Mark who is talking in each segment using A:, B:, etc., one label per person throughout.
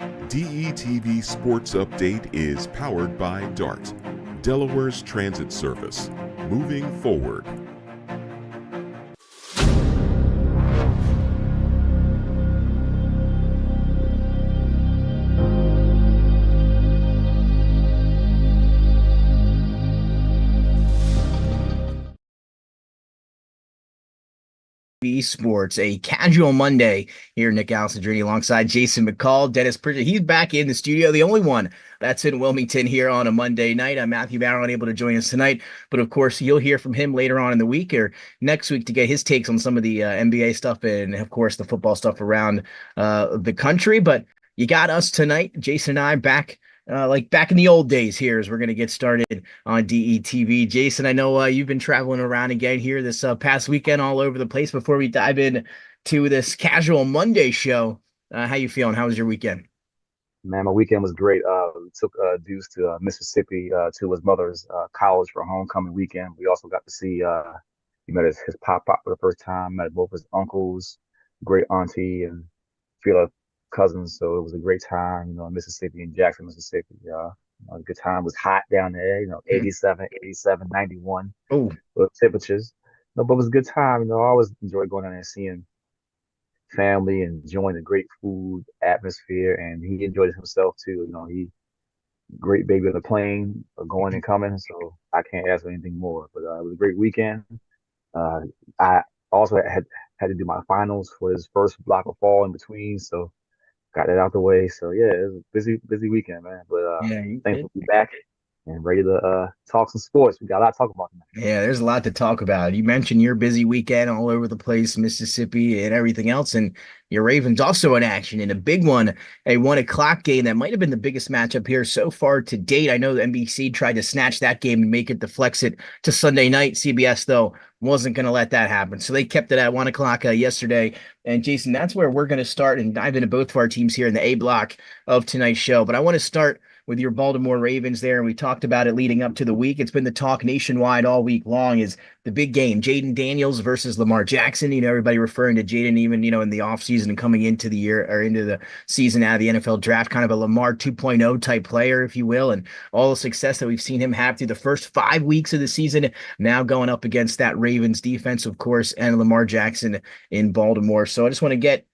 A: DETV Sports Update is powered by DART, Delaware's transit service. Moving forward.
B: Sports, a casual Monday here. Nick Alessandrini alongside Jason McCall, Dennis Pritchard. He's back in the studio, the only one that's in Wilmington here on a Monday night. I'm Matthew Barrow, unable to join us tonight, but of course you'll hear from him later on in the week or next week to get his takes on some of the NBA stuff and of course the football stuff around the country. But you got us tonight, Jason and I, back like back in the old days here as we're going to get started on DETV. Jason, I know you've been traveling around again here this past weekend all over the place. Before we dive in to this casual Monday show, how you feeling? How was your weekend?
C: Man, my weekend was great. We took Deuce to Mississippi to his mother's college for homecoming weekend. We also got to see, he met his pop-pop for the first time, met both his uncles, great auntie, and a few other cousins. So it was a great time, in Mississippi, in Jackson, Mississippi. A good time. It was hot down there, 87, 87, 91
B: Oh,
C: temperatures. No, but it was a good time. I always enjoy going down there and seeing family and enjoying the great food atmosphere, and he enjoyed it himself too. He great baby on the plane, going and coming, so I can't ask for anything more. But it was a great weekend. Uh, I also had to do my finals for his first block of fall in between, so got that out the way. So yeah, it was a busy weekend, man. But
B: yeah, you did.
C: thankful to be back and ready to talk some sports. We got a lot to talk about tonight.
B: Yeah, there's a lot to talk about. You mentioned your busy weekend all over the place, Mississippi and everything else, and your Ravens also in action in a big one, a 1 o'clock game that might have been the biggest matchup here so far to date. I know the NBC tried to snatch that game and make it flex it to Sunday night. CBS, though, wasn't going to let that happen. So they kept it at 1 o'clock yesterday. And Jason, that's where we're going to start and dive into both of our teams here in the A block of tonight's show. But I want to start with your Baltimore Ravens there, and we talked about it leading up to the week. It's been the talk nationwide all week long is the big game, Jaden Daniels versus Lamar Jackson. Everybody referring to Jaden even, in the offseason and coming into the year or into the season out of the NFL draft, kind of a Lamar 2.0 type player, if you will, and all the success that we've seen him have through the first 5 weeks of the season, now going up against that Ravens defense, of course, and Lamar Jackson in Baltimore. So I just want to get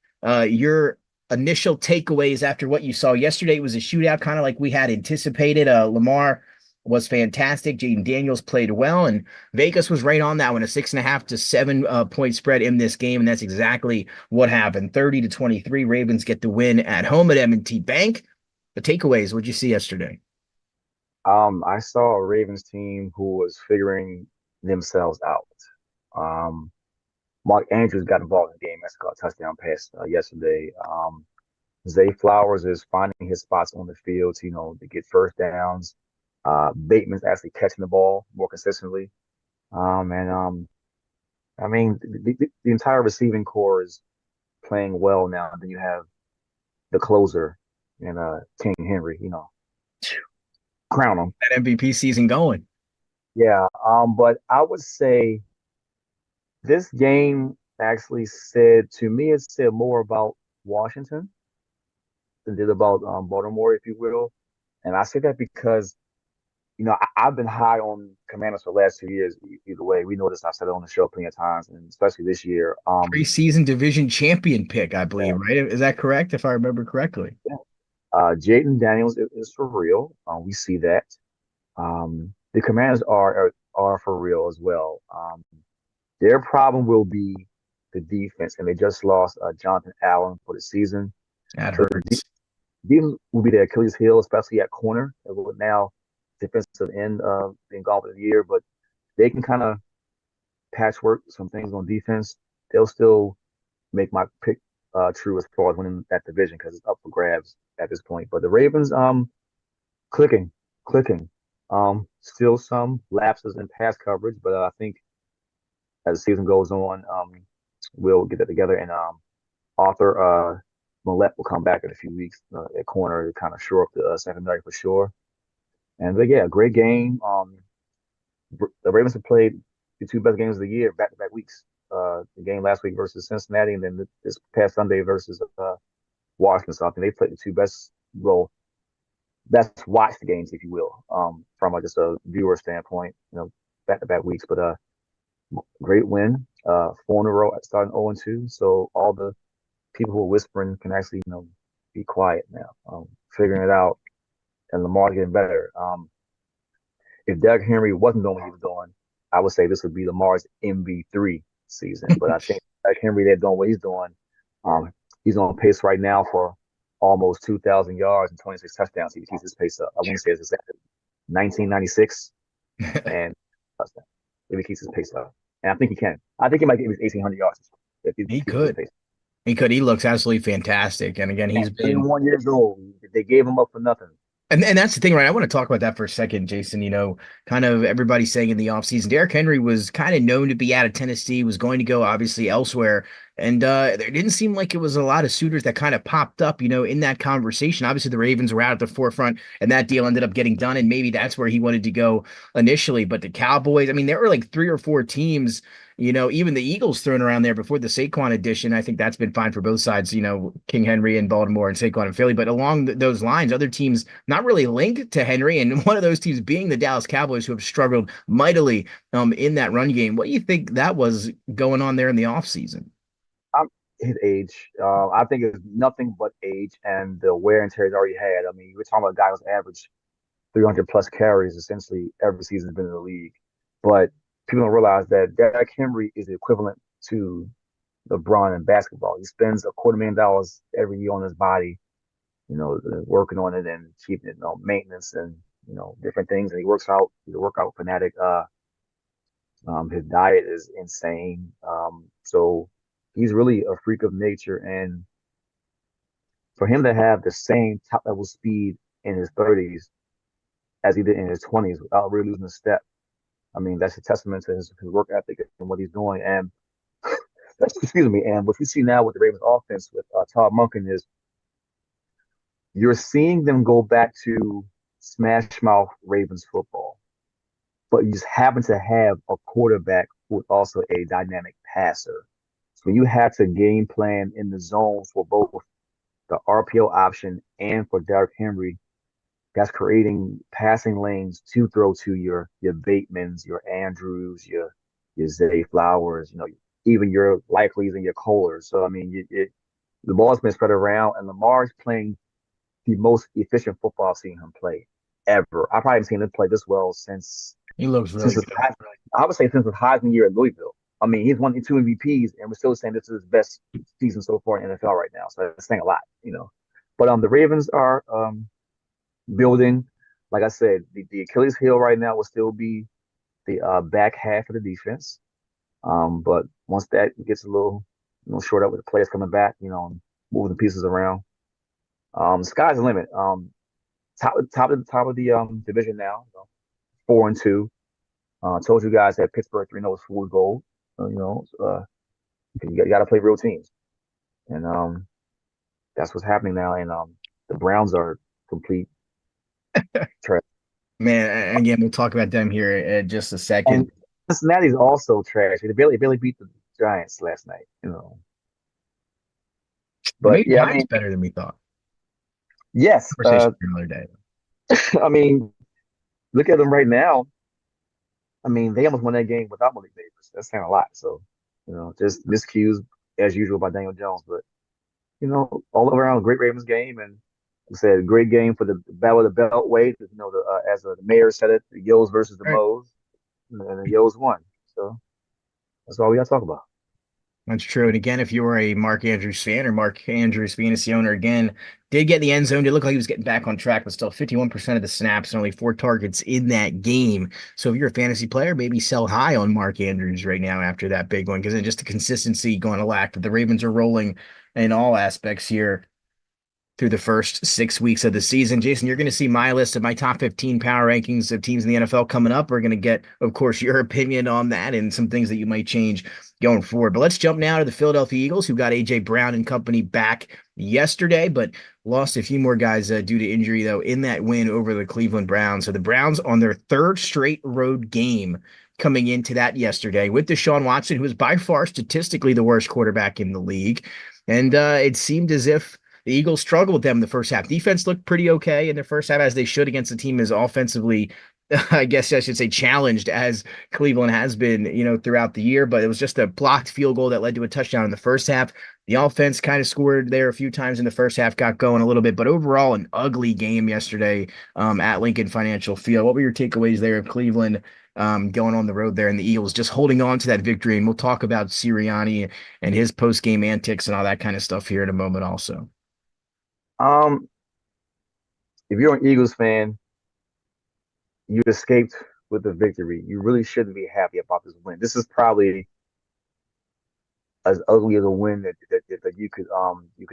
B: your initial takeaways after what you saw yesterday. It was a shootout, kind of like we had anticipated. Lamar was fantastic. Jaden Daniels played well, and Vegas was right on that one, a 6.5 to 7 point spread in this game, and that's exactly what happened. 30-23, Ravens get the win at home at M&T Bank. The takeaways, what'd you see yesterday?
C: I saw a Ravens team who was figuring themselves out. Mark Andrews got involved in the game. That's a touchdown pass yesterday. Zay Flowers is finding his spots on the field to get first downs. Bateman's actually catching the ball more consistently. And I mean, the entire receiving core is playing well now. And then you have the closer and King Henry, crown him.
B: That MVP season going.
C: Yeah. But I would say this game actually said to me, it said more about Washington than it did about Baltimore, if you will. And I say that because I've been high on Commanders for the last 2 years. Either way, we know this. I've said it on the show plenty of times, and especially this year.
B: Preseason division champion pick, I
C: Yeah,
B: believe, right? Is that correct, if I remember correctly?
C: yeah. Jaden Daniels is for real. We see that. The Commanders are for real as well. Their problem will be the defense, and they just lost Jonathan Allen for the season.
B: That
C: So the
B: hurts.
C: defense will be their Achilles heel, especially at corner. With now defensive end being gone for the year, but they can kind of patchwork some things on defense. They'll still make my pick true as far as winning that division because it's up for grabs at this point. But the Ravens, clicking, clicking. Still some lapses in pass coverage, but I think as the season goes on, we'll get that together. And Arthur Millette will come back in a few weeks at corner to kind of shore up the secondary for sure. And but yeah, great game. The Ravens have played the two best games of the year back-to-back weeks. The game last week versus Cincinnati, and then this past Sunday versus Washington. So I think they played the two best well, best watched games, if you will, from just a viewer standpoint, back-to-back weeks. But great win, 4 in a row, starting 0-2. So all the people who are whispering can actually, be quiet now, figuring it out, and Lamar's getting better. If Derrick Henry wasn't doing what he was doing, I would say this would be Lamar's MV3 season. But I think Derrick Henry, they're doing what he's doing. He's on pace right now for almost 2,000 yards and 26 touchdowns. He keeps his pace up. I want to say it's exactly 1996 and touchdown. If he keeps his pace up, and I think he can. I think he might get his 1,800 yards if he
B: He
C: keeps his
B: could.
C: pace.
B: He could. He looks absolutely fantastic. And again, he's been
C: 21 years old. They gave him up for nothing.
B: And that's the thing, right? I want to talk about that for a second, Jason. Kind of everybody saying in the offseason, Derrick Henry was kind of known to be out of Tennessee, was going to go obviously elsewhere. And there didn't seem like it was a lot of suitors that kind of popped up, in that conversation. Obviously, the Ravens were out at the forefront, and that deal ended up getting done. And maybe that's where he wanted to go initially. But the Cowboys, I mean, there were like 3 or 4 teams, even the Eagles thrown around there before the Saquon edition. I think that's been fine for both sides, King Henry in Baltimore and Saquon in Philly. But along those lines, other teams not really linked to Henry, and one of those teams being the Dallas Cowboys, who have struggled mightily in that run game. What do you think that was going on there in the offseason?
C: His age. I think it's nothing but age and the wear and tear he's already had. I mean, we're talking about a guy who's averaged 300 plus carries essentially every season he's been in the league. But people don't realize that Derrick Henry is the equivalent to LeBron in basketball. He spends $250,000 every year on his body, working on it and keeping it, maintenance and, different things. And he works out. He's a workout fanatic. His diet is insane. So he's really a freak of nature. And for him to have the same top level speed in his 30s as he did in his 20s without really losing a step, I mean, that's a testament to his work ethic and what he's doing. And excuse me. And what you see now with the Ravens offense with Todd Monken is you're seeing them go back to smash mouth Ravens football, but you just happen to have a quarterback who is also a dynamic passer. So you have to game plan in the zone for both the RPO option and for Derrick Henry. That's creating passing lanes to throw to your Batemans, your Andrews, your Zay Flowers, even your Likeleys and your Kohlers. So I mean, the ball's been spread around, and Lamar's playing the most efficient football I've seen him play ever. I probably haven't seen him play this well since
B: He looks really good.
C: I would say since his Heisman year at Louisville. I mean, he's won 2 MVPs, and we're still saying this is his best season so far in the NFL right now. So that's saying a lot, But the Ravens are building. Like I said, the Achilles heel right now will still be the back half of the defense. But once that gets a little short up with the players coming back, moving the pieces around, sky's the limit. Top of the division now, 4-2. Told you guys that Pittsburgh 3-0 is full gold. You got to play real teams, and that's what's happening now. And the Browns are complete trash.
B: Man, again, we'll talk about them here in just a second.
C: And Cincinnati's also trash. They barely beat the Giants last night. But
B: maybe
C: yeah,
B: Giants better than we thought.
C: Yes.
B: Conversation for another day.
C: I mean, look at them right now. I mean, they almost won that game without Malik Davis. That's saying a lot. So, just miscues as usual by Daniel Jones. But, all around, great Ravens game. And like I said, great game for the Battle of the Beltway. As the mayor said it, the Yos versus the Moes. And the Yos won. So that's all we got to talk about.
B: That's true. And again, if you were a Mark Andrews fan or Mark Andrews fantasy owner, again, did get in the end zone. Did look like he was getting back on track, but still 51% of the snaps and only 4 targets in that game. So if you're a fantasy player, maybe sell high on Mark Andrews right now after that big one, because then just the consistency going to lack. But the Ravens are rolling in all aspects here through the first 6 weeks of the season. Jason, you're going to see my list of my top 15 power rankings of teams in the NFL coming up. We're going to get, of course, your opinion on that and some things that you might change going forward. But let's jump now to the Philadelphia Eagles, who got A.J. Brown and company back yesterday, but lost a few more guys due to injury, though, in that win over the Cleveland Browns. So the Browns on their 3rd straight road game coming into that yesterday with Deshaun Watson, who is by far statistically the worst quarterback in the league. And it seemed as if the Eagles struggled with them the first half. Defense looked pretty okay in the first half, as they should against a team as offensively, I guess I should say, challenged as Cleveland has been, throughout the year. But it was just a blocked field goal that led to a touchdown in the first half. The offense kind of scored there a few times in the first half, got going a little bit, but overall an ugly game yesterday at Lincoln Financial Field. What were your takeaways there of Cleveland going on the road there, and the Eagles just holding on to that victory? And we'll talk about Sirianni and his post-game antics and all that kind of stuff here in a moment also.
C: Um, if you're an Eagles fan, you escaped with the victory. You really shouldn't be happy about this win. This is probably as ugly as a win that you could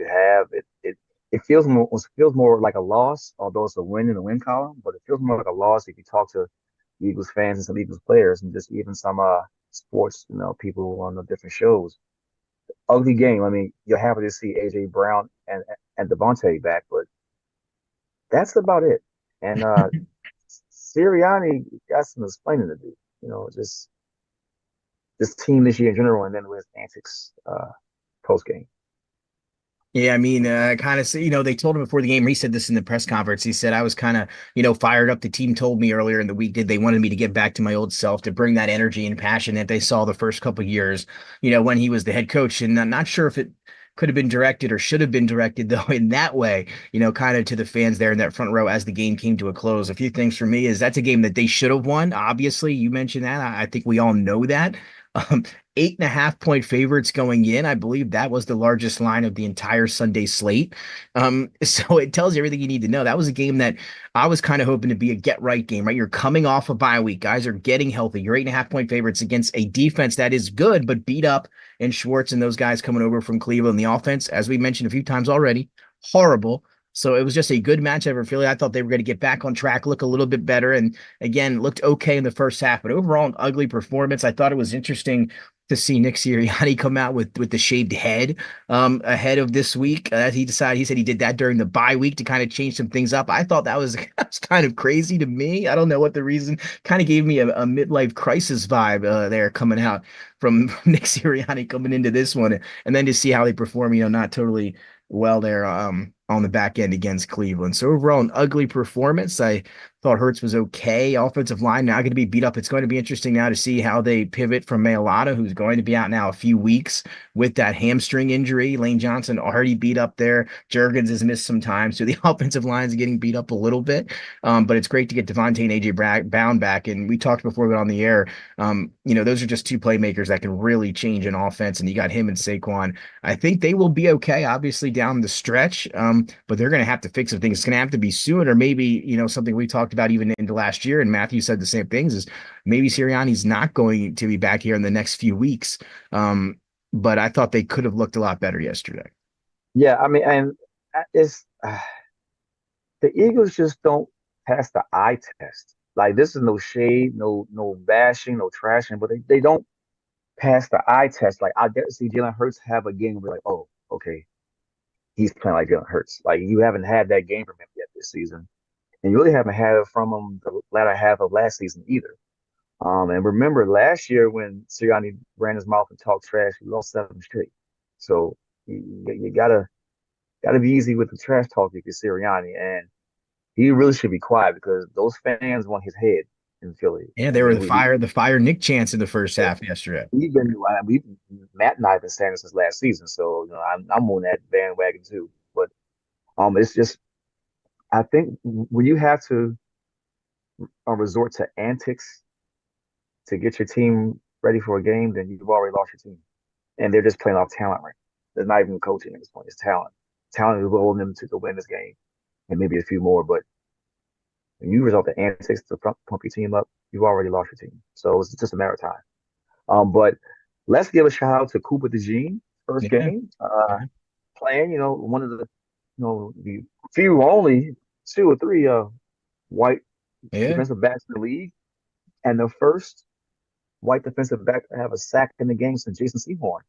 C: have. It feels more like a loss, although it's a win in the win column, but it feels more like a loss if you talk to Eagles fans and some Eagles players and just even some sports people on the different shows. Ugly game. I mean, you're happy to see AJ Brown and Devontae back, but that's about it. And Sirianni got some explaining to do. Just this team this year in general, and then with antics post game.
B: Yeah, I mean, kind of, they told him before the game, he said this in the press conference. He said, I was kind of, fired up. The team told me earlier in the week they wanted me to get back to my old self, to bring that energy and passion that they saw the first couple of years, when he was the head coach. And I'm not sure if it could have been directed or should have been directed, though, in that way, kind of to the fans there in that front row as the game came to a close. A few things for me is that's a game that they should have won. Obviously, you mentioned that. I think we all know that. Um, 8.5 point favorites going in. I believe that was the largest line of the entire Sunday slate. So it tells you everything you need to know. That was a game that I was kind of hoping to be a get right game, right? You're coming off a bye week. Guys are getting healthy. You're 8.5 point favorites against a defense that is good, but beat up, and Schwartz and those guys coming over from Cleveland. The offense, as we mentioned a few times already, horrible. So it was just a good matchup for Philly. I thought they were going to get back on track, look a little bit better, and again, looked okay in the first half, but overall an ugly performance. I thought it was interesting to see Nick Sirianni come out with the shaved head ahead of this week. He said he did that during the bye week to kind of change some things up. I thought that was, that was kind of crazy to me. I don't know what the reason, kind of gave me a midlife crisis vibe there coming out from Nick Sirianni coming into this one, and then to see how they perform, not totally well there on the back end against Cleveland. So overall, an ugly performance. I thought Hurts was okay. Offensive line now going to be beat up. It's going to be interesting now to see how they pivot from Mailata, who's going to be out now a few weeks with that hamstring injury. Lane Johnson already beat up there. Jurgens has missed some time, so the offensive line is getting beat up a little bit. But it's great to get Devontae and AJ Brown back. And we talked before we went on the air. Those are just two playmakers that can really change an offense. And you got him and Saquon. I think they will be okay, obviously, down the stretch. But they're going to have to fix some things. It's going to have to be soon, or maybe, something we talked about even into last year. And Matthew said the same things, is maybe Sirianni's not going to be back here in the next few weeks. But I thought they could have looked a lot better yesterday.
C: Yeah, I mean, and it's the Eagles just don't pass the eye test. Like, this is no shade, no bashing, no trashing, but they don't pass the eye test. Like, I get to see Jalen Hurts have a game where, like, oh, okay, he's playing like Jalen Hurts. Like, you haven't had that game from him yet this season, and you really haven't had it from him the latter half of last season either. And remember last year when Sirianni ran his mouth and talked trash, he lost 7 straight. So you gotta be easy with the trash talk if you're Sirianni, and he really should be quiet because those fans want his head in Philly.
B: Yeah,
C: I
B: they were
C: mean,
B: the fire Nick Chance in the first half yesterday.
C: we Matt and I have been saying this since last season, so I'm on that bandwagon too. But it's just, I think when you have to resort to antics to get your team ready for a game, then you've already lost your team, and they're just playing off talent right now. There's not even coaching at this point; it's talent. Talent is holding them to win this game, and maybe a few more. But when you resort to antics to pump your team up, you've already lost your team. So it's just a matter of time. But let's give a shout out to Cooper DeJean, first
B: Yeah,
C: game, playing. One of the few, only 2 or 3 white
B: yeah.
C: defensive backs in the league, and the first white defensive back to have a sack in the game since Jason Sehorn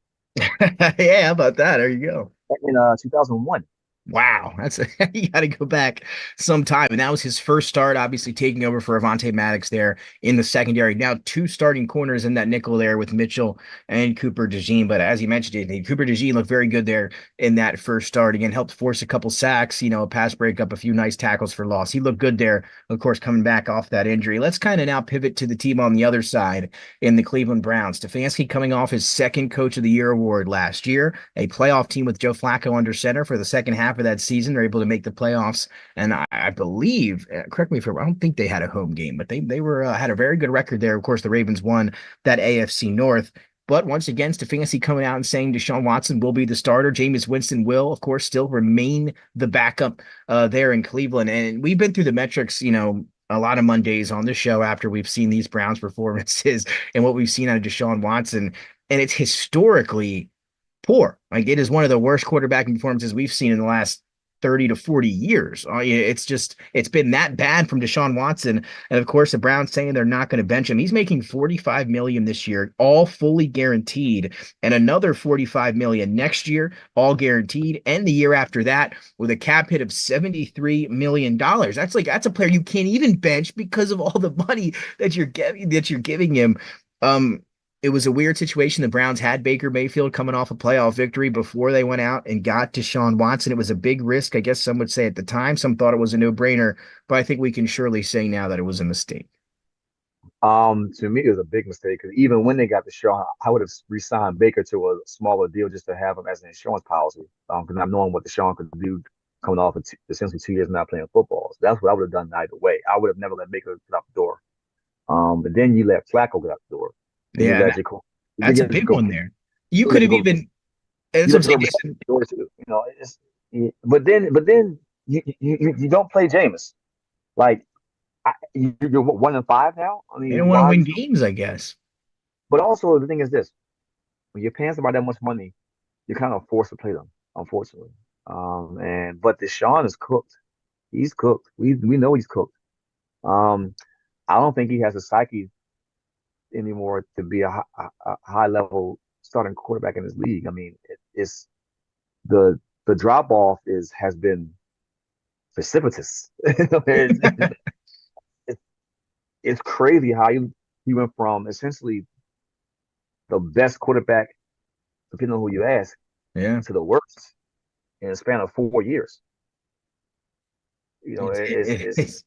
B: Yeah, how about that? There you go.
C: in 2001.
B: Wow, that's you got to go back sometime. And that was his first start, obviously taking over for Avonte Maddox there in the secondary. Now two starting corners in that nickel there with Mitchell and Cooper DeJean. But as you mentioned, Cooper DeJean looked very good there in that first start. Again, helped force a couple sacks, a pass breakup, a few nice tackles for loss. He looked good there, of course, coming back off that injury. Let's kind of now pivot to the team on the other side in the Cleveland Browns. Stefanski coming off his second Coach of the Year award last year, a playoff team with Joe Flacco under center for the second half of that season. They're able to make the playoffs, and I believe, correct me if I'm, I don't think they had a home game, but they were had a very good record there. Of course, the Ravens won that AFC North. But once again, Stefanski coming out and saying Deshaun Watson will be the starter. Jameis Winston will, of course, still remain the backup there in Cleveland. And we've been through the metrics, a lot of Mondays on the show after we've seen these Browns performances and what we've seen out of Deshaun Watson. And it's historically poor. Like, it is one of the worst quarterbacking performances we've seen in the last 30 to 40 years. It's been that bad from Deshaun Watson. And of course, the Browns saying they're not going to bench him. He's making $45 million this year, all fully guaranteed, and another $45 million next year, all guaranteed, and the year after that with a cap hit of $73 million. That's a player you can't even bench because of all the money that you're giving him. It was a weird situation. The Browns had Baker Mayfield coming off a playoff victory before they went out and got Deshaun Watson. It was a big risk, I guess some would say at the time. Some thought it was a no-brainer, but I think we can surely say now that it was a mistake.
C: To me, it was a big mistake because even when they got the show, I would have re-signed Baker to a smaller deal just to have him as an insurance policy. Because not knowing what Deshaun could do coming off of essentially 2 years not playing football. So that's what I would have done either way. I would have never let Baker get out the door. But then you let Flacco get out the door. And
B: Yeah,
C: you let Jacob.
B: that's a big one there. You
C: You
B: could
C: let
B: have
C: Jacob.
B: even, and that's
C: You
B: what I'm
C: let
B: saying,
C: Jacob get
B: Jason.
C: the door too. But then you don't play Jameis. Like you're 1-5 now. I
B: They
C: mean,
B: don't want to
C: why?
B: win games, I guess.
C: But also the thing is this: when you're paying somebody that much money, you're kind of forced to play them, unfortunately. But Deshaun is cooked. He's cooked. We know he's cooked. Um, I don't think he has a psyche anymore to be a high level starting quarterback in this league. I mean, it's the drop off has been precipitous. It's, it's crazy how he went from essentially the best quarterback, depending on who you ask,
B: Yeah.
C: to the worst in a span of 4 years. You know,
B: It's,
C: it's
B: it's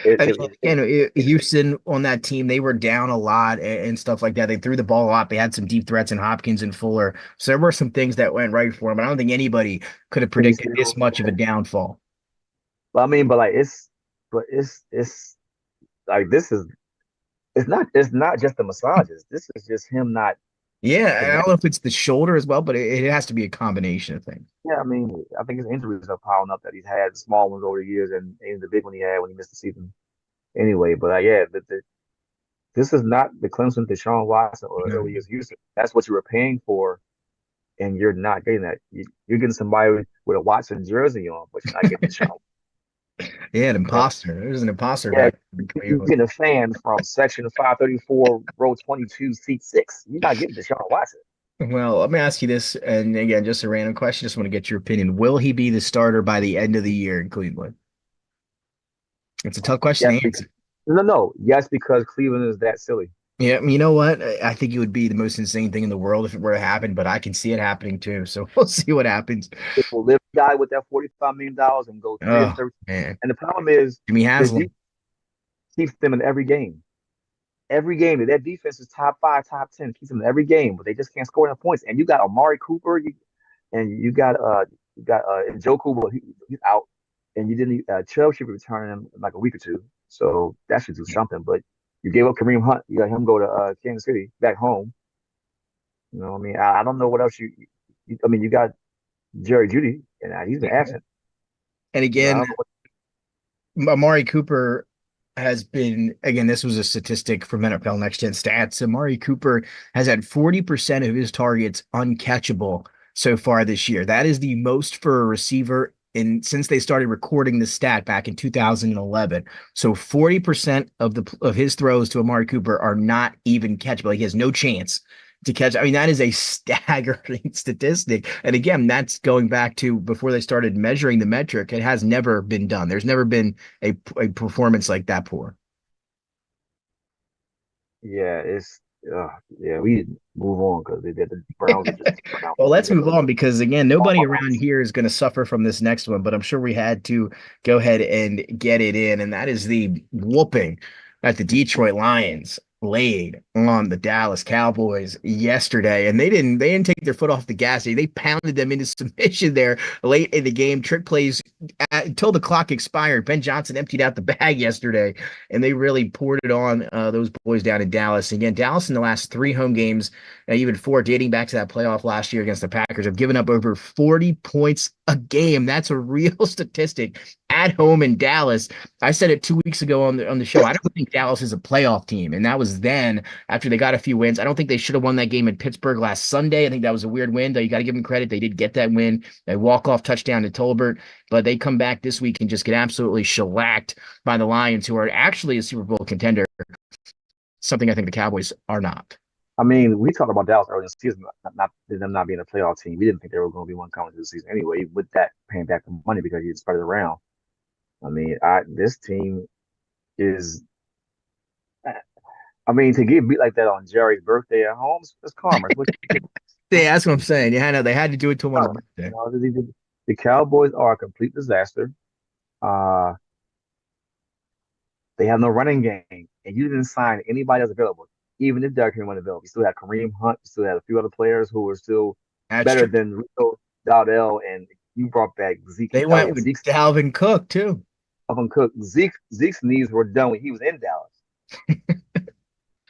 C: it,
B: I
C: it,
B: mean,
C: it,
B: Houston on that team, they were down a lot and stuff like that. They threw the ball a lot. They had some deep threats in Hopkins and Fuller. So there were some things that went right for him. But I don't think anybody could have
C: Chase
B: predicted this
C: Hill.
B: much of a downfall.
C: But I mean, but it's like it's not just the massages. This is just him not
B: Yeah, I don't
C: connecting.
B: know if it's the shoulder as well, but it has to be a combination of things.
C: Yeah, I mean, I think his injuries are piling up that he's had, the small ones over the years, and the big one he had when he missed the season. Anyway, but yeah, this is not the Clemson Deshaun Watson or
B: No.
C: early years Houston. That's what you were paying for, and you're not getting that. You're getting somebody with a Watson jersey on, but you're not getting Deshaun.
B: Yeah, an
C: Yeah,
B: imposter. There's an imposter
C: yeah,
B: back in
C: you're
B: Cleveland.
C: getting a fan from section 534, row 22, seat 6. You're not getting Deshaun Watson.
B: Well, let me ask you this, and again, just a random question. Just want to get your opinion. Will he be the starter by the end of the year in Cleveland? It's a tough question
C: Yes,
B: to
C: because
B: answer.
C: no. Yes, because Cleveland is that silly.
B: Yeah, you know what? I think it would be the most insane thing in the world if it were to happen, but I can see it happening too. So we'll see what happens.
C: They will live die with that $45 million and go 3 and
B: Oh
C: 13.
B: man,
C: And the problem is
B: Jimmy
C: the
B: Haslam.
C: defense keeps them in every game. Every game, their defense is top 5, top 10, keeps them in every game, but they just can't score enough points. And you got Amari Cooper, and you got Joe Cooper, he's out, and you didn't Chubb should be returning him in like a week or two, so that should do something. But you gave up Kareem Hunt, you got him go to Kansas City back home. You know, what I mean, I don't know what else I mean, you got Jerry Judy, and he's been absent.
B: And
C: You know, I
B: again,
C: don't know what.
B: Amari Cooper has been, again, this was a statistic from NFL Next Gen Stats. Amari Cooper has had 40% of his targets uncatchable so far this year. That is the most for a receiver in since they started recording the stat back in 2011. So 40% of his throws to Amari Cooper are not even catchable. He has no chance to catch. I mean, that is a staggering statistic. And again, that's going back to before they started measuring the metric. It has never been done. There's never been a performance like that poor.
C: Yeah, it's yeah. We need to move on because the Browns are just burnt out
B: Well,
C: for the
B: let's
C: year.
B: move on because again, nobody around here is going to suffer from this next one, but I'm sure we had to go ahead and get it in, and that is the whooping that the Detroit Lions laid on the Dallas Cowboys yesterday, and they didn't take their foot off the gas. They pounded them into submission there late in the game. Trick plays until the clock expired. Ben Johnson emptied out the bag yesterday, and they really poured it on those boys down in Dallas. Again, Dallas in the last three home games even four dating back to that playoff last year against the Packers, have given up over 40 points a game. That's a real statistic at home in Dallas. I said it 2 weeks ago on the show. I don't think Dallas is a playoff team, and that was then after they got a few wins. I don't think they should have won that game in Pittsburgh last Sunday. I think that was a weird win, though. You got to give them credit. They did get that win. They walk-off touchdown to Tolbert, but they come back this week and just get absolutely shellacked by the Lions, who are actually a Super Bowl contender, something I think the Cowboys are not.
C: I mean, we talked about Dallas earlier in the season, not them not being a playoff team. We didn't think they were going to be one coming to the season anyway. With that, paying back the money because you spread it around. I mean, this team is. I mean, to get beat like that on Jerry's birthday at home, it's karma. It's what
B: Yeah, that's what I'm saying. Yeah, I know they had to do it to him on his
C: you
B: birthday.
C: know, the Cowboys are a complete disaster. Uh, they have no running game, and you didn't sign anybody else available. Even if Derrick Henry wasn't available, you still had Kareem Hunt, you still had a few other players who were still
B: That's
C: better
B: true.
C: than Rico Dowdell, and you brought back Zeke
B: They went
C: Elliott.
B: with Dalvin Cook too,
C: Cook. Zeke's knees were done when he was in Dallas.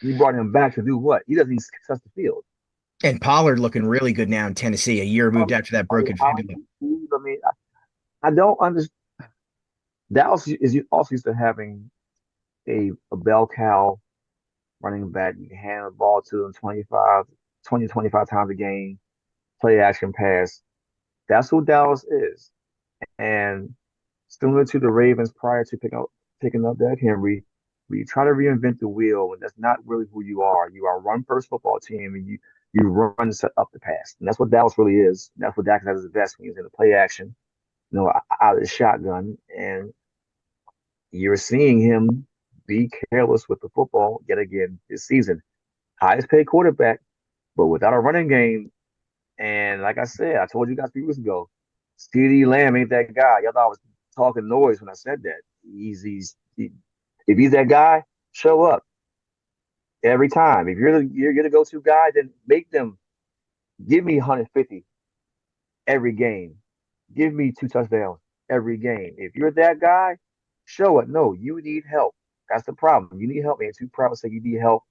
C: You brought him back to do what? He doesn't even touch the field.
B: and Pollard looking really good now in Tennessee. A year
C: Um,
B: moved after that
C: I,
B: broken
C: I,
B: fibula.
C: I mean, I don't understand. Dallas is also used to having a bell cow running back. You can hand the ball to them 20 25 times a game, play action pass. That's who Dallas is. And similar to the Ravens prior to picking up Derrick Henry, we try to reinvent the wheel, and that's not really who you are. You are a run first football team, and you run and set up the pass, and that's what Dallas really is. That's what Dak has his best when he's in the play action, out of the shotgun, and you're seeing him be careless with the football yet again this season. Highest paid quarterback, but without a running game. And like I said, I told you guys 3 weeks ago, CeeDee Lamb ain't that guy. Y'all thought I was talking noise when I said that. If he's that guy, show up every time. If you're the go-to guy, then make them give me 150 every game. Give me 2 touchdowns every game. If you're that guy, show it. No, you need help. That's the problem. You need help, man. Too proud to say you need help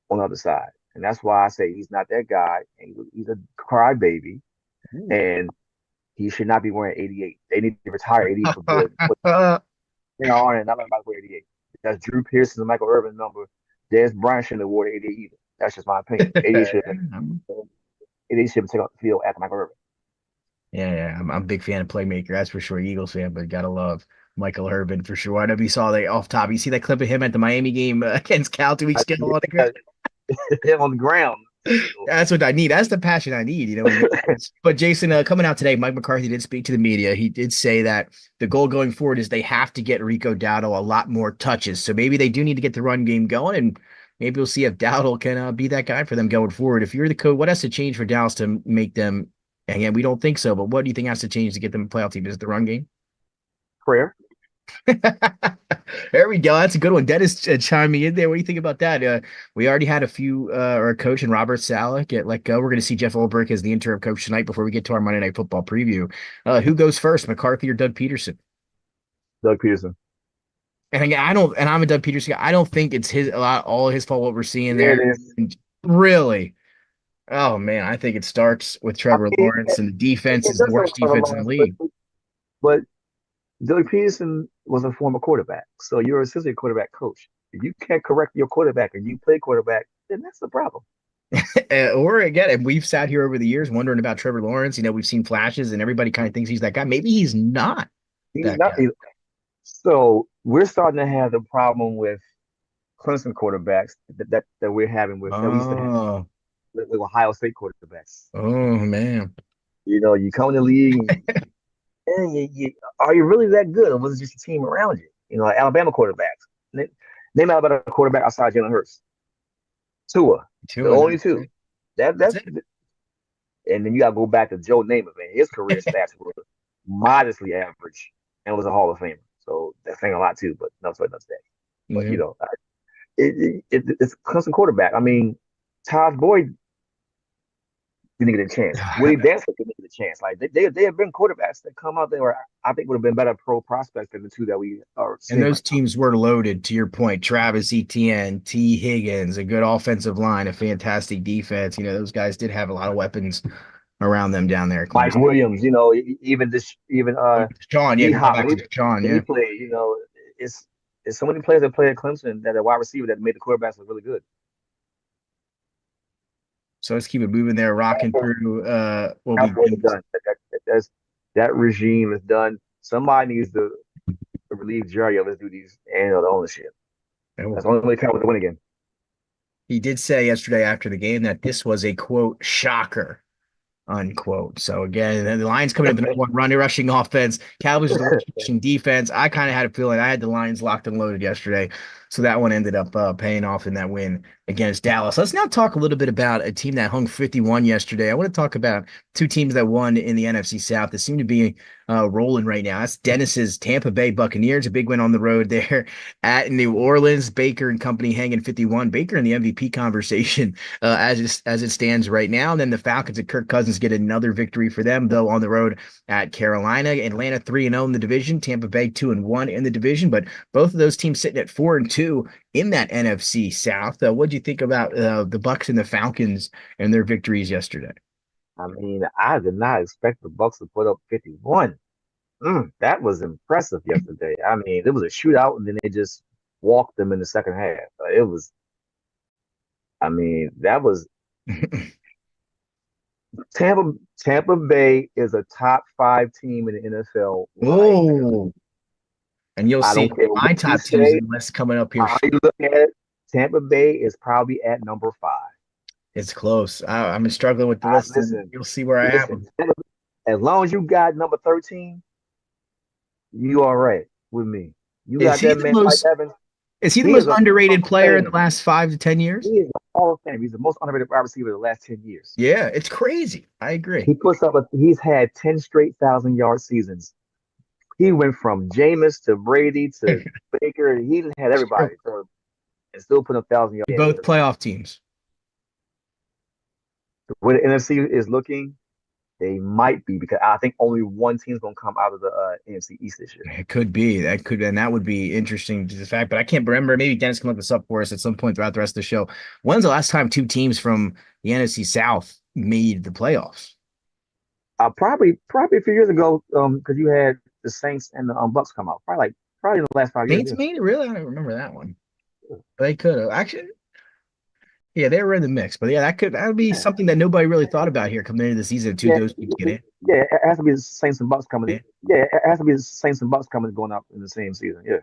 C: on the other side. And that's why I say he's not that guy. And he's a crybaby. And he should not be wearing 88. They need to retire 88 for good. Put on it, not let anybody wear 88. That's Drew Pearson's and Michael Irvin number. Dez Bryant shouldn't have worn 88 either. That's just my opinion. 88 should have taken off the field after Michael Irvin.
B: Yeah, I'm a big fan of playmaker. That's for sure. Eagles fan, but gotta love Michael Irvin for sure. I know you saw that off top. You see that clip of him at the Miami game against Cal 2 weeks ago on the ground.
C: Him on the ground.
B: That's what I need. That's the passion I need, But Jason, coming out today, Mike McCarthy did speak to the media. He did say that the goal going forward is they have to get Rico Dowdle a lot more touches. So maybe they do need to get the run game going, and maybe we'll see if Dowdle can be that guy for them going forward. If you're the coach, what has to change for Dallas to make them? Again, we don't think so, but what do you think has to change to get them a playoff team? Is it the run game?
C: Prayer.
B: There we go. That's a good one. Dennis chiming in there. What do you think about that? We already had a few, or a coach in Robert Saleh get let go. We're going to see Jeff Ulbrich as the interim coach tonight before we get to our Monday Night Football preview. Who goes first, McCarthy or Doug Peterson?
C: Doug Peterson.
B: And again, I'm a Doug Peterson guy. I don't think it's all his fault what we're seeing
C: There
B: there.
C: it is.
B: Really? Oh man, I think it starts with Trevor Lawrence, and the defense is the worst defense in the league.
C: But Doug Peterson was a former quarterback, so you're essentially a quarterback coach. If you can't correct your quarterback and you play quarterback, then that's the problem.
B: Or again, and we've sat here over the years wondering about Trevor Lawrence. We've seen flashes, and everybody kind of thinks he's that guy. Maybe he's not
C: He's
B: that
C: not.
B: guy.
C: So we're starting to have the problem with Clemson quarterbacks that we're having with that we used to have.
B: Oh,
C: like Ohio State quarterbacks.
B: Oh man.
C: You know, you come in the league and are you really that good, or was it just a team around you? You know, like Alabama quarterbacks. Name Alabama quarterback outside Jalen Hurts. Tua, the
B: Two
C: only
B: and
C: two.
B: that's
C: That's
B: it.
C: and then you got to go back to Joe Namath, man. His career stats were modestly average and was a Hall of Famer. So that's saying a lot too, but no, so another day. But
B: Yeah.
C: it's constant quarterback. I mean, Todd Boyd didn't get a chance. Woody Dancer didn't get a chance. Like they have been quarterbacks that come out there, I think would have been better pro prospects than the two that we are
B: And
C: seeing
B: those
C: right now.
B: teams were loaded, to your point. Travis Etienne, T. Higgins, a good offensive line, a fantastic defense. You know, those guys did have a lot of weapons around them down there at
C: Mike
B: Clemson.
C: Williams, you know, even
B: Sean, yeah,
C: D
B: going
C: Hop
B: back to Sean,
C: when he
B: yeah.
C: played, you know, it's it's so many players that play at Clemson that are wide receiver that made the quarterbacks look really good.
B: So let's keep it moving there, rocking through what we
C: Cowboys are done. That regime is done. Somebody needs to relieve Jerry of his duties and the ownership. That's the only way Cowboys win again.
B: he did say yesterday after the game that this was a quote shocker unquote. So again, the Lions coming in with the number one run rushing offense. Cowboys is the worst rushing defense. I kind of had a feeling I had the Lions locked and loaded yesterday. So that one ended up paying off in that win against Dallas. Let's now talk a little bit about a team that hung 51 yesterday. I want to talk about two teams that won in the NFC South that seem to be rolling right now. That's Dennis's Tampa Bay Buccaneers, a big win on the road there at New Orleans. Baker and company hanging 51. Baker in the MVP conversation as it stands right now. And then the Falcons and Kirk Cousins get another victory for them, though, on the road at Carolina. Atlanta 3-0 in the division. Tampa Bay 2-1 in the division. But both of those teams sitting at 4-2 in that NFC South. What do you think about the Bucks and the Falcons and their victories yesterday?
C: I mean, I did not expect the Bucks to put up 51. That was impressive yesterday. I mean, it was a shootout, and then they just walked them in the second half. It was, I mean, that was Tampa Bay is a top 5 team in the NFL right now.
B: Oh, and you'll
C: I
B: see
C: don't care
B: my
C: what you
B: top teams
C: say,
B: in the list coming up here.
C: how you look at it. Tampa Bay is probably at number 5.
B: It's close. I'm struggling with the list, and
C: Listen,
B: you'll see where I am.
C: listen. As long as you got number 13, you all right with me. You
B: Is
C: got
B: he
C: that
B: the
C: man, Mike
B: most?
C: Evans.
B: Is he the
C: He
B: most
C: is a Hall
B: underrated
C: of
B: player in the
C: Fame.
B: last 5 to 10 years?
C: He is a Hall of Fame. He's the most underrated wide receiver of the last 10 years.
B: Yeah, it's crazy. I agree.
C: He's had 10 straight 1,000-yard seasons. He went from Jameis to Brady to Baker. He didn't had everybody. So, and still put up 1,000 yards.
B: Both playoff teams.
C: The way the NFC is looking, they might be, because I think only one team's going to come out of the NFC East this year.
B: It could be. And that would be interesting to the fact, but I can't remember. Maybe Dennis can look this up for us at some point throughout the rest of the show. When's the last time two teams from the NFC South made the playoffs?
C: Probably a few years ago, because you had the Saints and the Bucks come out. Probably in the last 5 years.
B: Saints made it? Really? I don't remember that one. They could have. Actually, yeah, they were in the mix. But yeah, that would be something that nobody really thought about here coming into the season. Two those teams get in.
C: Yeah, it has to be the Saints and Bucks coming.
B: Yeah.
C: Yeah, it has to be the Saints and Bucks coming going up in the same season. Yeah.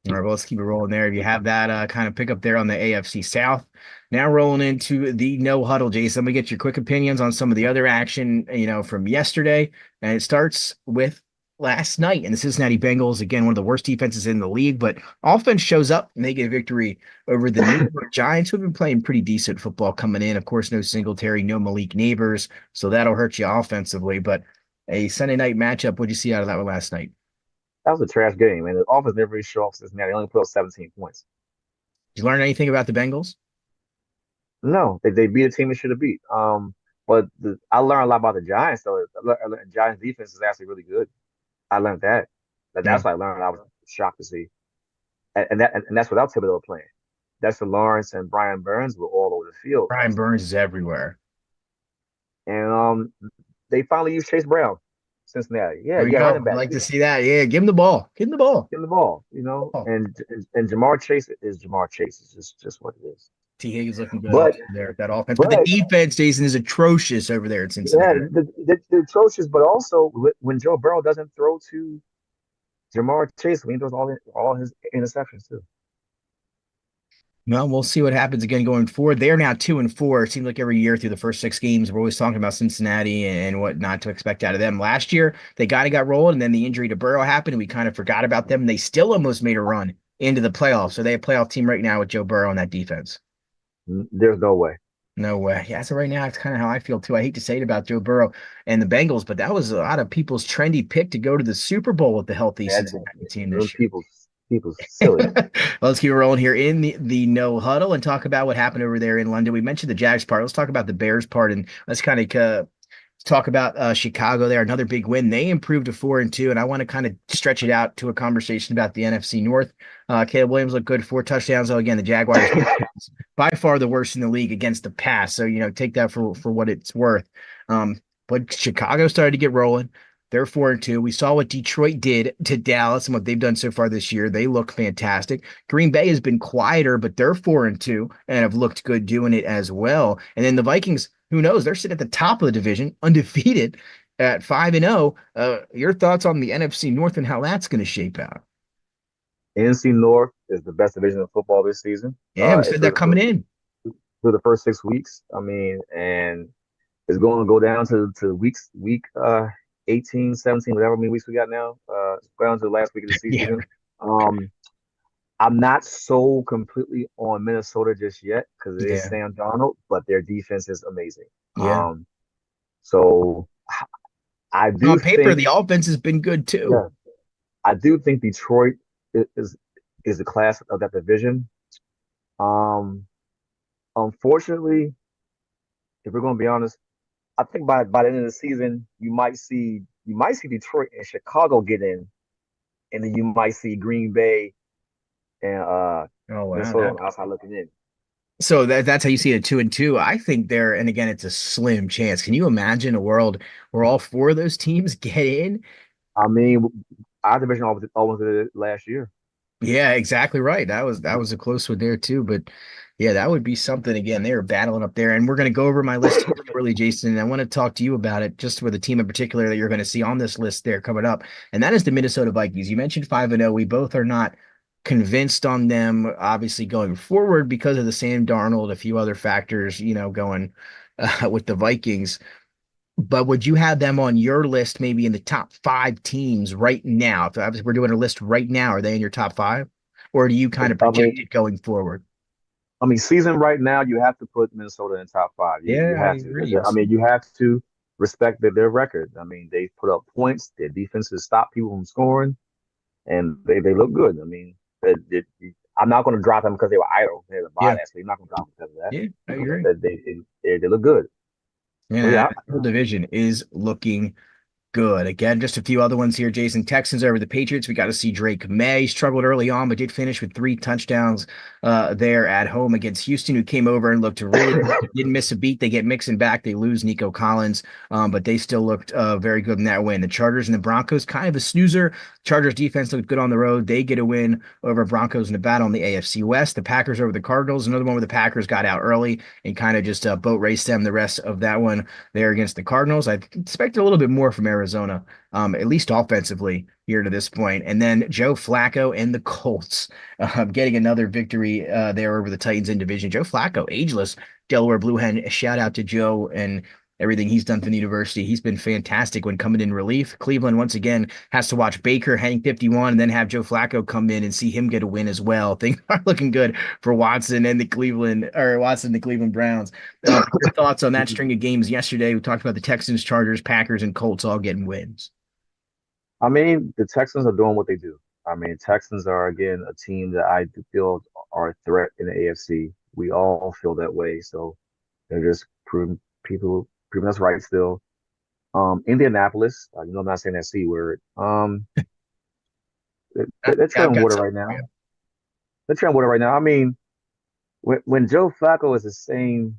B: All right, well, let's keep it rolling there. If you have that kind of pick up there on the AFC South. Now rolling into the no huddle, Jason. Let me get your quick opinions on some of the other action, from yesterday. And it starts with last night. And the Cincinnati Bengals, again, one of the worst defenses in the league, but offense shows up and they get a victory over the New York Giants, who have been playing pretty decent football coming in. Of course, no Singletary, no Malik Neighbors, so that'll hurt you offensively. But a Sunday night matchup, what'd you see out of that one last night?
C: That was a trash game, man. The offense never really showed off Cincinnati. They only put up 17 points.
B: Did you learn anything about the Bengals?
C: No, they beat a team they should have beat. But I learned a lot about the Giants, though. Giants defense is actually really good. I learned that. That's what I learned. I was shocked to see. And that's without Thibodeau playing. Dexter Lawrence and Brian Burns were all over the field.
B: Brian Burns is everywhere.
C: And they finally used Chase Brown, Cincinnati. Yeah,
B: There you
C: got
B: go.
C: running back.
B: I'd like to see that. Yeah, give him the ball. Give him the ball.
C: Give him the ball, And Jamar Chase is Jamar Chase. It's just what it is.
B: T. Higgins looking good
C: But
B: there at that offense. But the defense, Jason, is atrocious over there at Cincinnati.
C: Yeah, the atrocious, but also when Joe Burrow doesn't throw to Jamar Chase, when he throws all his interceptions too.
B: Well, we'll see what happens again going forward. They're now 2-4. It seems like every year through the first 6 games, we're always talking about Cincinnati and what not to expect out of them. Last year, they kind of got rolled, and then the injury to Burrow happened, and we kind of forgot about them. They still almost made a run into the playoffs. So they're a playoff team right now with Joe Burrow on that defense.
C: There's no way.
B: No way. Yeah, so right now, it's kind of how I feel too. I hate to say it about Joe Burrow and the Bengals, but that was a lot of people's trendy pick to go to the Super Bowl with the healthy
C: And
B: Cincinnati team
C: those
B: this year.
C: people's silly.
B: Let's keep it rolling here in the no huddle and talk about what happened over there in London. We mentioned the Jags part. Let's talk about the Bears part, and let's kind of talk about Chicago there. Another big win. They improved to 4-2, and I want to kind of stretch it out to a conversation about the NFC North. Caleb Williams looked good, 4 touchdowns. So again, the Jaguars by far the worst in the league against the pass. So take that for what it's worth. But Chicago started to get rolling. They're 4-2. We saw what Detroit did to Dallas and what they've done so far this year. They look fantastic. Green Bay has been quieter, but they're 4-2 and have looked good doing it as well. And then the Vikings, who knows? They're sitting at the top of the division, undefeated at 5-0. Your thoughts on the NFC North and how that's going to shape out?
C: NFC North is the best division of football this season.
B: Yeah, we said that coming in.
C: Through the first 6 weeks. And it's going to go down to week 18, 17, whatever many weeks we got now. It's down to the last week of the season.
B: Yeah.
C: I'm not so completely on Minnesota just yet because it is Sam Darnold, but their defense is amazing.
B: Yeah.
C: So I do
B: on paper,
C: think
B: the offense has been good too.
C: Yeah, I do think Detroit is the class of that division. Unfortunately, if we're going to be honest, I think by the end of the season, you might see Detroit and Chicago get in, and then you might see Green Bay and Minnesota on the outside looking in.
B: So that's how you see it 2-2. I think and again, it's a slim chance. Can you imagine a world where all four of those teams get in?
C: I mean, our division almost did it last year.
B: Yeah, exactly right. That was a close one there too. But yeah, that would be something. Again, they are battling up there, and we're going to go over my list really, Jason. And I want to talk to you about it, just with a team in particular that you're going to see on this list there coming up, and that is the Minnesota Vikings. You mentioned 5-0. We both are not convinced on them, obviously going forward because of the Sam Darnold, a few other factors, going with the Vikings. But would you have them on your list, maybe in the top 5 teams right now? If obviously we're doing a list right now, are they in your top 5, or do you kind of project it going forward?
C: I mean, season right now, you have to put Minnesota in top 5. You have to. I mean, you have to respect their record. I mean, they put up points. Their defenses stop people from scoring, and they look good. I mean, I'm not going to drop them because they were idle. They're the bye last week. I'm not going to drop them because of that.
B: Yeah, I agree.
C: They look good.
B: Yeah, the whole division is looking good. Again, just a few other ones here. Jason, Texans over the Patriots. We got to see Drake May. Struggled early on, but did finish with 3 touchdowns there at home against Houston, who came over and looked really didn't miss a beat. They get Mixon back. They lose Nico Collins, but they still looked very good in that win. The Chargers and the Broncos, kind of a snoozer. Chargers defense looked good on the road. They get a win over Broncos in a battle in the AFC West. The Packers over the Cardinals. Another one where the Packers got out early and kind of just boat raced them the rest of that one there against the Cardinals. I expected a little bit more from Arizona, at least offensively here to this point. And then Joe Flacco and the Colts getting another victory there over the Titans in division. Joe Flacco, ageless Delaware Blue Hen. Shout out to Joe and everything he's done for the university. He's been fantastic when coming in relief. Cleveland, once again, has to watch Baker hang 51 and then have Joe Flacco come in and see him get a win as well. Things are looking good for Watson, the Cleveland Browns. Your thoughts on that string of games yesterday? We talked about the Texans, Chargers, Packers, and Colts all getting wins.
C: I mean, the Texans are doing what they do. I mean, Texans are, again, a team that I feel are a threat in the AFC. We all feel that way. So they're just proving us right still. Indianapolis, I'm not saying that C word. They're treading water right now. They're treading water right now. I mean, when Joe Flacco is the same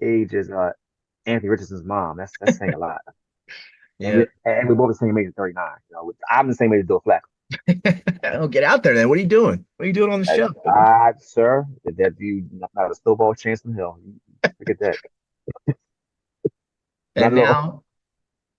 C: age as Anthony Richardson's mom, that's saying a lot.
B: Yeah,
C: and we're both the same age at 39. I'm the same age as Joe Flacco.
B: Oh, get out there then. What are you doing? What are you doing on the show?
C: Sir, that you not a snowball chance in hell. Forget that.
B: And now,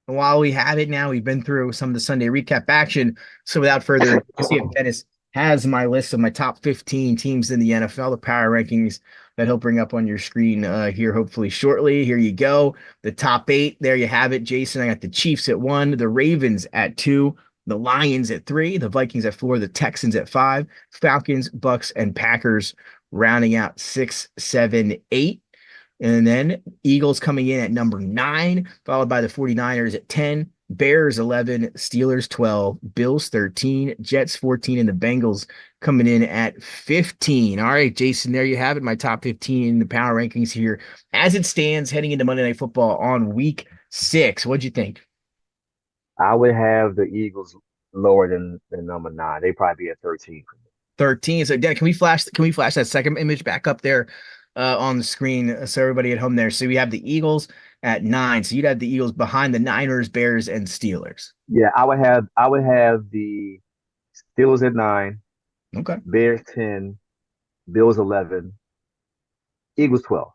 B: while we have it now, we've been through some of the Sunday recap action. So without further ado, see if Dennis has my list of my top 15 teams in the NFL, the power rankings that he'll bring up on your screen here hopefully shortly. Here you go. The top 8. There you have it, Jason. I got the Chiefs at 1, the Ravens at 2, the Lions at 3, the Vikings at 4, the Texans at 5, Falcons, Bucks, and Packers rounding out 6, 7, 8. And then Eagles coming in at number 9, followed by the 49ers at 10, Bears 11, Steelers 12, Bills 13, Jets 14, and the Bengals coming in at 15. All right, Jason, there you have it. My top 15 in the power rankings here as it stands heading into Monday Night Football on week 6. What'd you think?
C: I would have the Eagles lower than number 9. They probably be at 13 for me.
B: 13. So Dan, can we flash that second image back up there on the screen so everybody at home there? So we have the Eagles at 9. So you'd have the Eagles behind the Niners, Bears, and Steelers.
C: Yeah, I would have the Steelers at 9,
B: Okay.
C: Bears 10, Bills 11, Eagles 12.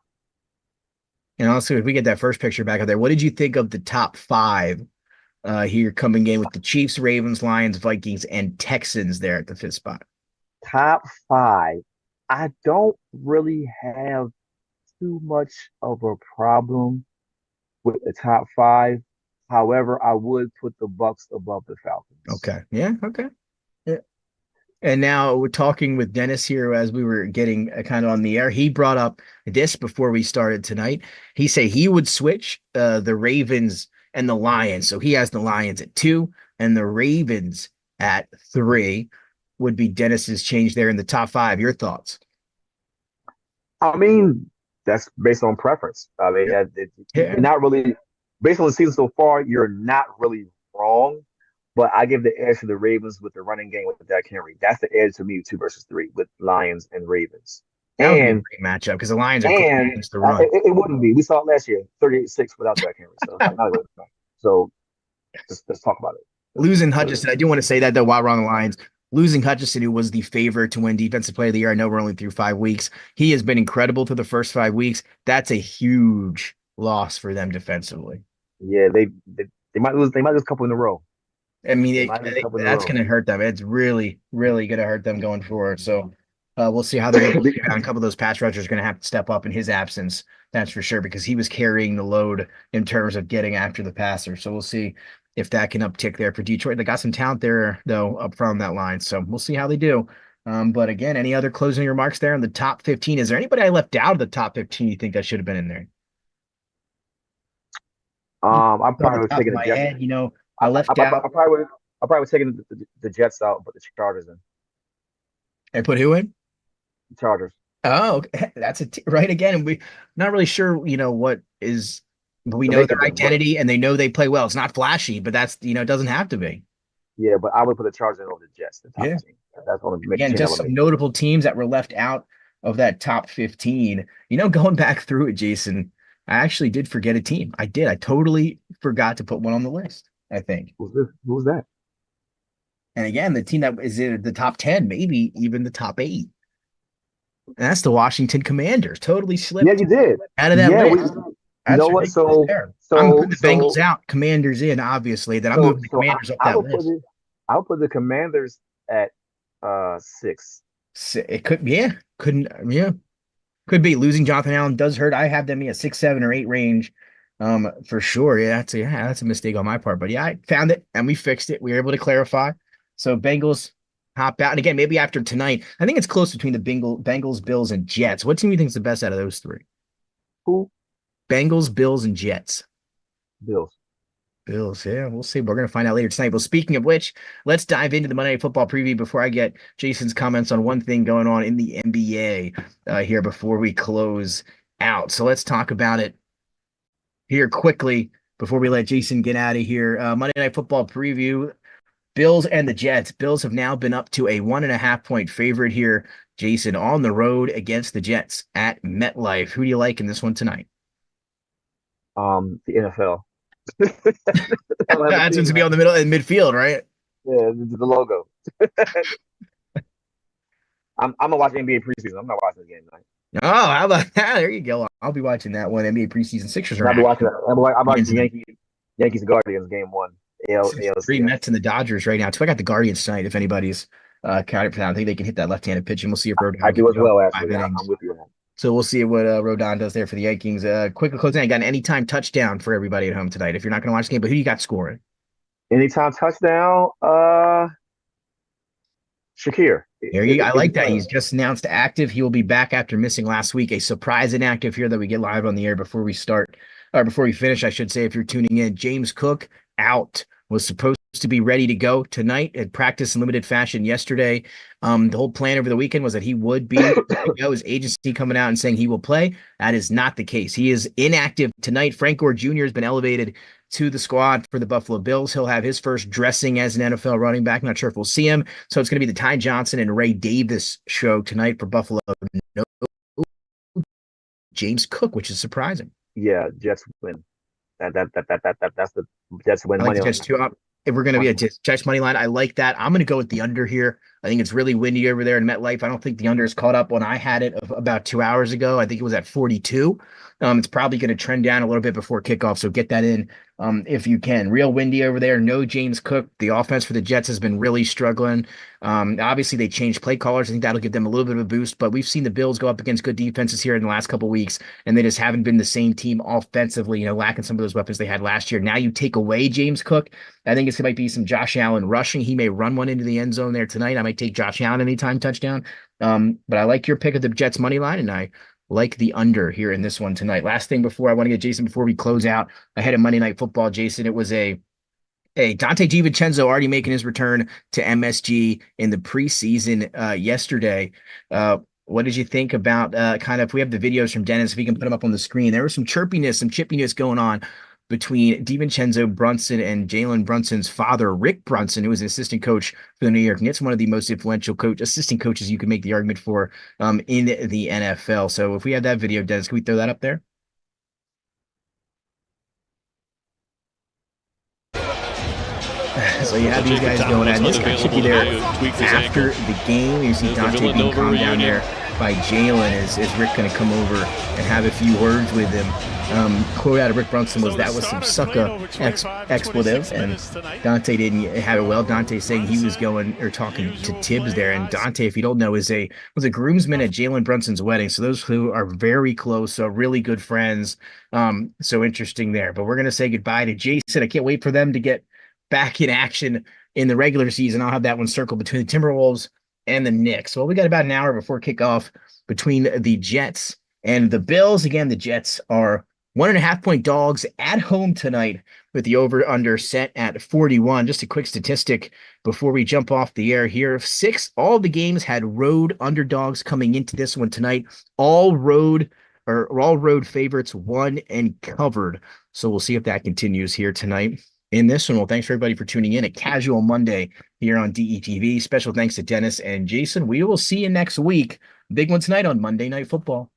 B: And also, if we get that first picture back up there, what did you think of the top 5 here coming in with the Chiefs, Ravens, Lions, Vikings, and Texans there at the 5th spot?
C: Top 5. I don't really have too much of a problem with the top 5. However, I would put the Bucks above the Falcons.
B: Okay. Yeah. Okay. Yeah. And now we're talking with Dennis here as we were getting kind of on the air. He brought up this before we started tonight. He said he would switch the Ravens and the Lions. So he has the Lions at 2 and the Ravens at 3 would be Dennis's change there in the top 5. Your thoughts?
C: I mean, that's based on preference. I mean, you're not really based on the season so far. You're not really wrong, but I give the edge to the Ravens with the running game with Derrick Henry. That's the edge to me, 2 versus 3 with Lions and Ravens.
B: That would be a great matchup because the Lions are good against the run.
C: It wouldn't be. We saw it last year, 38-6 without Derrick Henry. So not a good thing. So let's talk about it.
B: Losing Hutchinson, I do want to say that though while we're on the Lions. Losing Hutchinson, who was the favorite to win Defensive Player of the Year. I know we're only through 5 weeks. He has been incredible through the first 5 weeks. That's a huge loss for them defensively.
C: Yeah, they might lose. They might lose a couple in a row.
B: I mean, that's going to hurt them. It's really, really going to hurt them going forward. So we'll see how they're able to rebound. A couple of those pass rushers are going to have to step up in his absence. That's for sure, because he was carrying the load in terms of getting after the passer. So we'll see if that can uptick there for Detroit. They got some talent there, though, up front on that line. So we'll see how they do. But again, any other closing remarks there on the top 15? Is there anybody I left out of the top 15 you think that should have been in there?
C: I'm probably taking
B: my head, I left out.
C: I probably would taking the Jets out, but the Chargers in.
B: I put who in?
C: The Chargers.
B: Oh, okay. That's right again. We not really sure, what is. But we know their identity, and they know they play well. It's not flashy, but that's it doesn't have to be.
C: Yeah, but I would put the Chargers over the Jets. The top team. That's one of the
B: again, just some notable teams that were left out of that top 15. Going back through it, Jason, I actually did forget a team. I did. I totally forgot to put one on the list. I think.
C: Who's that?
B: And again, the team that is in the top 10, maybe even the top 8. And that's the Washington Commanders. Totally slipped.
C: Yeah, you did
B: out of that list.
C: You know what? So
B: I'm putting the Bengals out, Commanders in, obviously. Then I'm moving the Commanders up that list.
C: I'll put the Commanders at 6.
B: It could, could be. Losing Jonathan Allen does hurt. I have them in a 6, 7, or 8 range, for sure. That's a mistake on my part. But I found it and we fixed it. We were able to clarify. So Bengals hop out, and again, maybe after tonight, I think it's close between the Bengals, Bills, and Jets. What team do you think is the best out of those 3?
C: Who?
B: Bengals, Bills, and Jets.
C: Bills,
B: yeah, we'll see. We're going to find out later tonight. Well, speaking of which, let's dive into the Monday Night Football preview before I get Jason's comments on one thing going on in the NBA here before we close out. So let's talk about it here quickly before we let Jason get out of here. Monday Night Football preview, Bills and the Jets. Bills have now been up to a 1.5-point favorite here, Jason, on the road against the Jets at MetLife. Who do you like in this one tonight?
C: The NFL.
B: That's going to be on the midfield, right?
C: Yeah, the logo. I'm gonna watch NBA preseason. I'm not watching the game tonight.
B: Oh, how about that? There you go. I'll be watching that one. NBA preseason. Sixers are.
C: I'll be watching that. I'm watching Yankees and Guardians game 1.
B: AFC. Mets and the Dodgers right now. So I got the Guardians tonight. If anybody's counted for that. I think they can hit that left-handed pitch, and we'll see if Rodon
C: I
B: can
C: do as
B: go
C: well,
B: 5
C: actually.
B: innings.
C: I'm with you on that.
B: So we'll see what Rodon does there for the Yankees. Quickly closing, I got an anytime touchdown for everybody at home tonight. If you're not going to watch the game, but who you got scoring?
C: Anytime touchdown, Shakir.
B: I like that. He's just announced active. He will be back after missing last week. A surprise inactive here that we get live on the air before we start, or before we finish, I should say, if you're tuning in. James Cook out, was supposed to be ready to go tonight, at practice in limited fashion yesterday. The whole plan over the weekend was that he would be ready to go. His agency coming out and saying he will play. That is not the case. He is inactive tonight. Frank Gore Jr. has been elevated to the squad for the Buffalo Bills. He'll have his first dressing as an NFL running back. Not sure if we'll see him. So it's going to be the Ty Johnson and Ray Davis show tonight for Buffalo. No James Cook, which is surprising.
C: Yeah, Jets win. That's the Jets win
B: I like
C: money
B: the
C: on.
B: Jets too. If we're going to be a Jets money line, I like that. I'm going to go with the under here. I think it's really windy over there in MetLife. I don't think the under is caught up when I had it about 2 hours ago. I think it was at 42. It's probably going to trend down a little bit before kickoff, so get that in if you can. Real windy over there. No James Cook. The offense for the Jets has been really struggling. Obviously, they changed play callers. I think that'll give them a little bit of a boost, but we've seen the Bills go up against good defenses here in the last couple of weeks, and they just haven't been the same team offensively, lacking some of those weapons they had last year. Now you take away James Cook. I think it might be some Josh Allen rushing. He may run one into the end zone there tonight. I might take Josh Allen anytime touchdown. But I like your pick of the Jets money line, and I like the under here in this one tonight. Last thing before I want to get Jason, before we close out ahead of Monday Night Football, Jason, it was a Dante DiVincenzo already making his return to MSG in the preseason yesterday. What did you think about if we have the videos from Dennis, if we can put them up on the screen? There was some chirpiness, some chippiness going on between DiVincenzo Brunson and Jalen Brunson's father, Rick Brunson, who was an assistant coach for the New York Knicks, one of the most influential assistant coaches you can make the argument for in the NFL. So if we have that video, Dennis, can we throw that up there? So you have these guys going at it. This guy should be there after the game. You see Dante being calmed down there by Jalen. Is Rick going to come over and have a few words with him? Quote out of Rick Brunson was, "That was some sucker expletive," and Dante didn't have it well. Dante saying he was talking to Tibbs there, and Dante, if you don't know, was a groomsman at Jalen Brunson's wedding. So those who are very close, so really good friends. So interesting there. But we're going to say goodbye to Jason. I can't wait for them to get back in action in the regular season. I'll have that one circled between the Timberwolves and the Knicks. Well, we got about an hour before kickoff between the Jets and the Bills. Again, the Jets are 1.5-point dogs at home tonight with the over-under set at 41. Just a quick statistic before we jump off the air here. All the games had road underdogs coming into this one tonight. All road favorites won and covered. So we'll see if that continues here tonight in this one. Well, thanks for everybody for tuning in. A casual Monday here on DETV. Special thanks to Dennis and Jason. We will see you next week. Big one tonight on Monday Night Football.